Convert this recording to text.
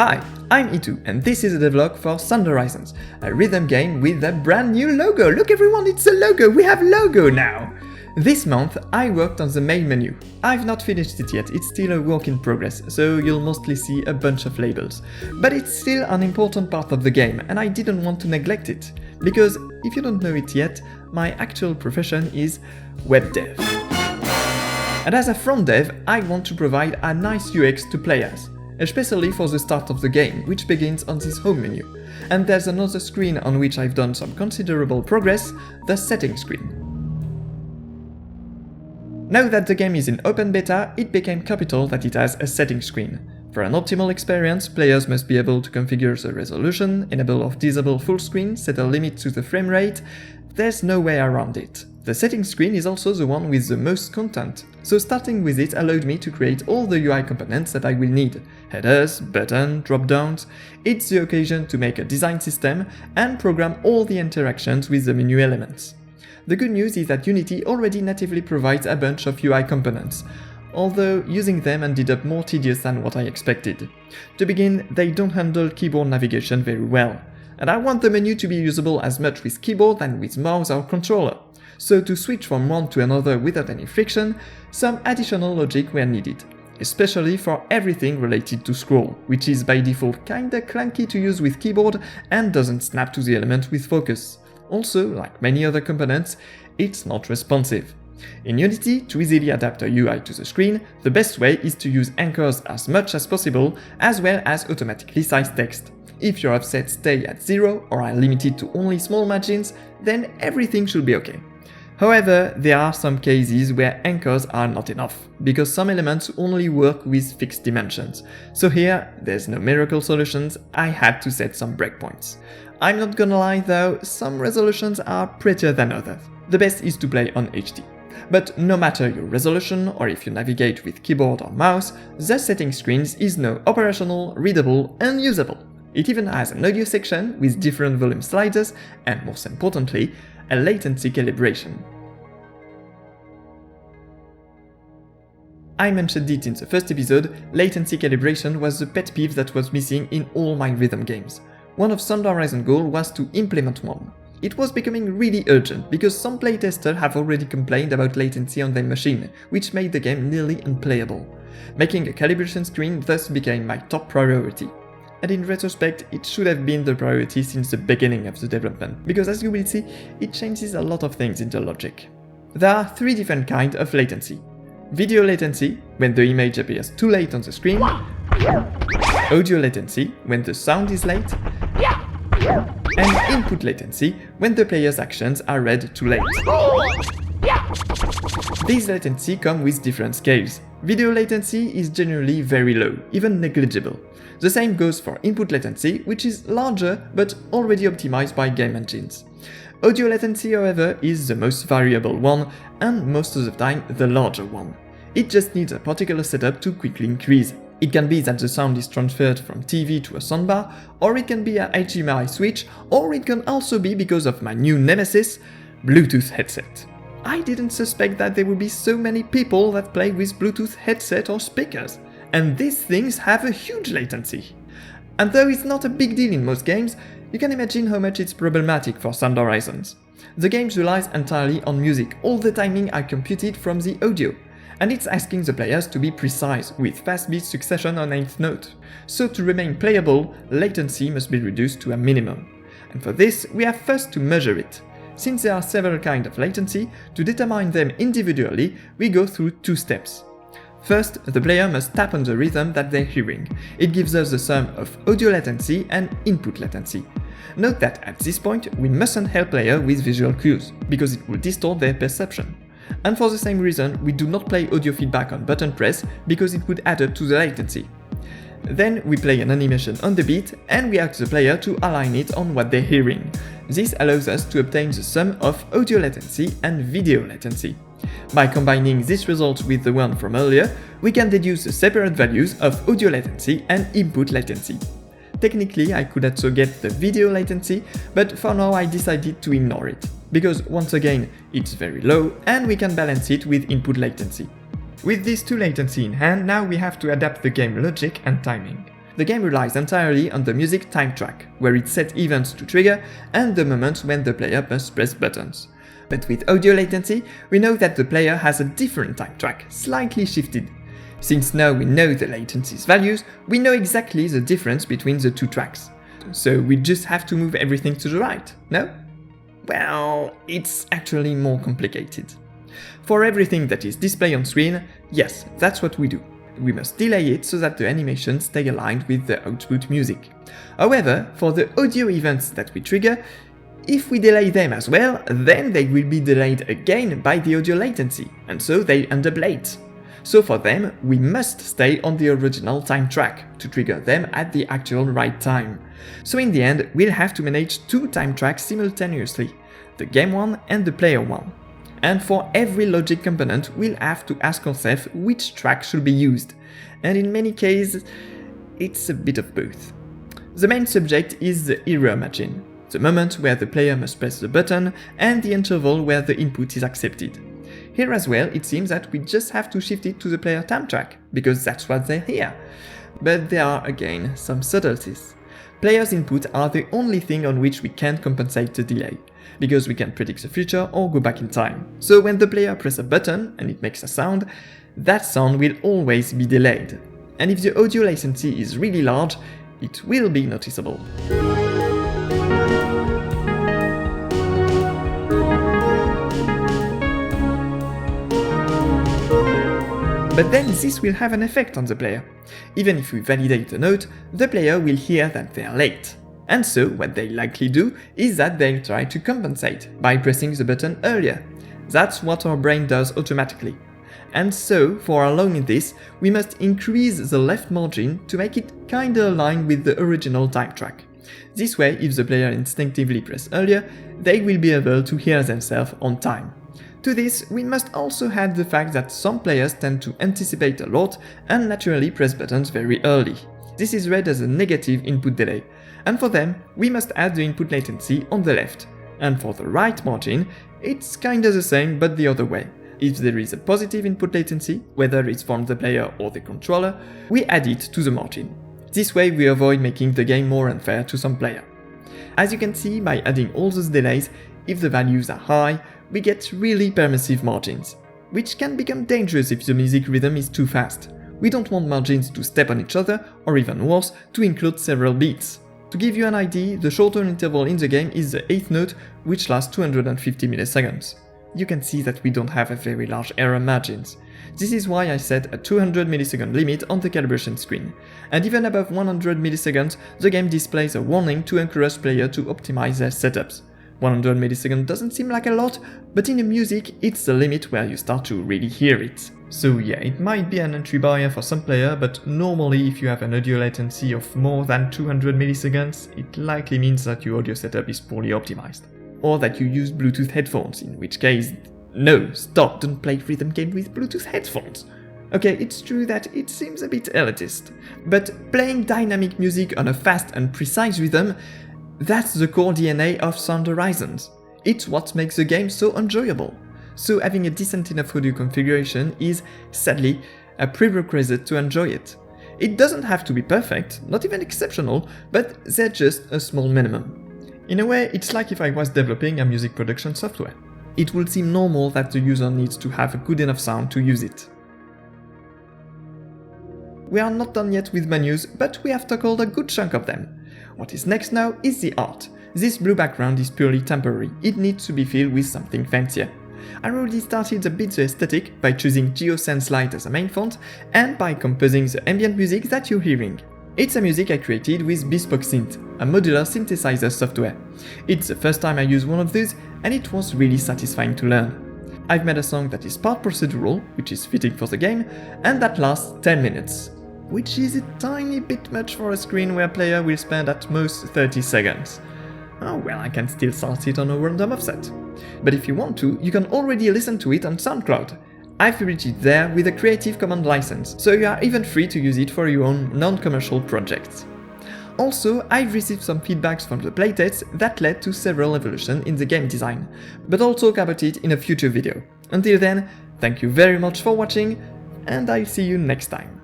Hi, I'm E2 and this is a devlog for Sun Horizons, a rhythm game with a brand new logo. Look everyone, it's a logo! We have logo now! This month I worked on the main menu. I've not finished it yet, it's still a work in progress, so you'll mostly see a bunch of labels. But it's still an important part of the game and I didn't want to neglect it. Because, if you don't know it yet, my actual profession is web dev. And as a front dev, I want to provide a nice UX to players. Especially for the start of the game, which begins on this home menu. And there's another screen on which I've done some considerable progress, the settings screen. Now that the game is in open beta, it became capital that it has a settings screen. For an optimal experience, players must be able to configure the resolution, enable or disable full screen, set a limit to the frame rate. There's no way around it. The settings screen is also the one with the most content, so starting with it allowed me to create all the UI components that I will need. Headers, buttons, drop-downs. It's the occasion to make a design system and program all the interactions with the menu elements. The good news is that Unity already natively provides a bunch of UI components, although using them ended up more tedious than what I expected. To begin, they don't handle keyboard navigation very well, and I want the menu to be usable as much with keyboard than with mouse or controller. So to switch from one to another without any friction, some additional logic were needed, especially for everything related to scroll, which is by default kinda clunky to use with keyboard and doesn't snap to the element with focus. Also, like many other components, it's not responsive. In Unity, to easily adapt a UI to the screen, the best way is to use anchors as much as possible, as well as automatically sized text. If your offsets stay at 0 or are limited to only small margins, then everything should be okay. However, there are some cases where anchors are not enough, because some elements only work with fixed dimensions. So here, there's no miracle solutions, I had to set some breakpoints. I'm not gonna lie though, some resolutions are prettier than others. The best is to play on HD. But no matter your resolution or if you navigate with keyboard or mouse, the settings screen is now operational, readable and usable. It even has an audio section with different volume sliders and, most importantly, a latency calibration. I mentioned it in the first episode, latency calibration was the pet peeve that was missing in all my rhythm games. One of Sun Horizons' goals was to implement one. It was becoming really urgent because some playtesters have already complained about latency on their machine, which made the game nearly unplayable. Making a calibration screen thus became my top priority. And in retrospect, it should have been the priority since the beginning of the development, because as you will see, it changes a lot of things in the logic. There are three different kinds of latency. Video latency, when the image appears too late on the screen. Audio latency, when the sound is late. And input latency, when the player's actions are read too late. These latency come with different scales. Video latency is generally very low, even negligible. The same goes for input latency, which is larger but already optimized by game engines. Audio latency, however, is the most variable one, and most of the time the larger one. It just needs a particular setup to quickly increase. It can be that the sound is transferred from TV to a soundbar, or it can be a HDMI switch, or it can also be because of my new nemesis, Bluetooth headset. I didn't suspect that there would be so many people that play with Bluetooth headset or speakers, and these things have a huge latency. And though it's not a big deal in most games, you can imagine how much it's problematic for Sun Horizons. The game relies entirely on music, all the timing are computed from the audio, and it's asking the players to be precise, with fast beat succession on 8th note. So to remain playable, latency must be reduced to a minimum. And for this, we have first to measure it. Since there are several kinds of latency, to determine them individually, we go through two steps. First, the player must tap on the rhythm that they're hearing. It gives us the sum of audio latency and input latency. Note that at this point, we mustn't help player with visual cues, because it will distort their perception. And for the same reason, we do not play audio feedback on button press, because it would add up to the latency. Then we play an animation on the beat, and we ask the player to align it on what they're hearing. This allows us to obtain the sum of audio latency and video latency. By combining this result with the one from earlier, we can deduce the separate values of audio latency and input latency. Technically, I could also get the video latency, but for now I decided to ignore it, because once again, it's very low and we can balance it with input latency. With these two latency in hand, now we have to adapt the game logic and timing. The game relies entirely on the music time track, where it sets events to trigger and the moments when the player must press buttons. But with audio latency, we know that the player has a different time track, slightly shifted. Since now we know the latency's values, we know exactly the difference between the two tracks. So we just have to move everything to the right, no? Well, it's actually more complicated. For everything that is displayed on screen, yes, that's what we do. We must delay it so that the animations stay aligned with the output music. However, for the audio events that we trigger, if we delay them as well, then they will be delayed again by the audio latency, and so they end up late. So for them, we must stay on the original time track to trigger them at the actual right time. So in the end, we'll have to manage two time tracks simultaneously, the game one and the player one. And for every logic component, we'll have to ask ourselves which track should be used, and in many cases, it's a bit of both. The main subject is the error margin, the moment where the player must press the button, and the interval where the input is accepted. Here as well, it seems that we just have to shift it to the player time track, because that's what they hear. But there are again some subtleties. Players' input are the only thing on which we can't compensate the delay, because we can predict the future or go back in time. So when the player presses a button and it makes a sound, that sound will always be delayed. And if the audio latency is really large, it will be noticeable. But then this will have an effect on the player. Even if we validate the note, the player will hear that they are late. And so what they likely do is that they'll try to compensate by pressing the button earlier. That's what our brain does automatically. And so, for allowing this, we must increase the left margin to make it kinda align with the original time track. This way, if the player instinctively presses earlier, they will be able to hear themselves on time. To this, we must also add the fact that some players tend to anticipate a lot and naturally press buttons very early. This is read as a negative input delay, and for them, we must add the input latency on the left. And for the right margin, it's kinda the same but the other way. If there is a positive input latency, whether it's from the player or the controller, we add it to the margin. This way we avoid making the game more unfair to some player. As you can see, by adding all those delays, if the values are high, we get really permissive margins, which can become dangerous if the music rhythm is too fast. We don't want margins to step on each other, or even worse, to include several beats. To give you an idea, the shorter interval in the game is the 8th note, which lasts 250 milliseconds. You can see that we don't have a very large error margins. This is why I set a 200 millisecond limit on the calibration screen, and even above 100 milliseconds, the game displays a warning to encourage players to optimize their setups. 100 milliseconds doesn't seem like a lot, but in the music, it's the limit where you start to really hear it. So yeah, it might be an entry barrier for some player, but normally if you have an audio latency of more than 200 milliseconds, it likely means that your audio setup is poorly optimized. Or that you use Bluetooth headphones, in which case, no, stop, don't play rhythm game with Bluetooth headphones. Okay, it's true that it seems a bit elitist, but playing dynamic music on a fast and precise rhythm, that's the core DNA of Sound Horizons. It's what makes the game so enjoyable. So having a decent enough audio configuration is, sadly, a prerequisite to enjoy it. It doesn't have to be perfect, not even exceptional, but they're just a small minimum. In a way, it's like if I was developing a music production software. It would seem normal that the user needs to have a good enough sound to use it. We are not done yet with menus, but we have tackled a good chunk of them. What is next now is the art. This blue background is purely temporary, it needs to be filled with something fancier. I already started a bit the aesthetic by choosing GeoSense Light as a main font and by composing the ambient music that you're hearing. It's a music I created with Bespoke Synth, a modular synthesizer software. It's the first time I used one of these and it was really satisfying to learn. I've made a song that is part procedural, which is fitting for the game, and that lasts 10 minutes. Which is a tiny bit much for a screen where player will spend at most 30 seconds. Oh well, I can still start it on a random offset. But if you want to, you can already listen to it on SoundCloud. I've reached it there with a Creative Commons license, so you are even free to use it for your own non-commercial projects. Also, I've received some feedbacks from the playtests that led to several evolutions in the game design, but I'll talk about it in a future video. Until then, thank you very much for watching, and I'll see you next time.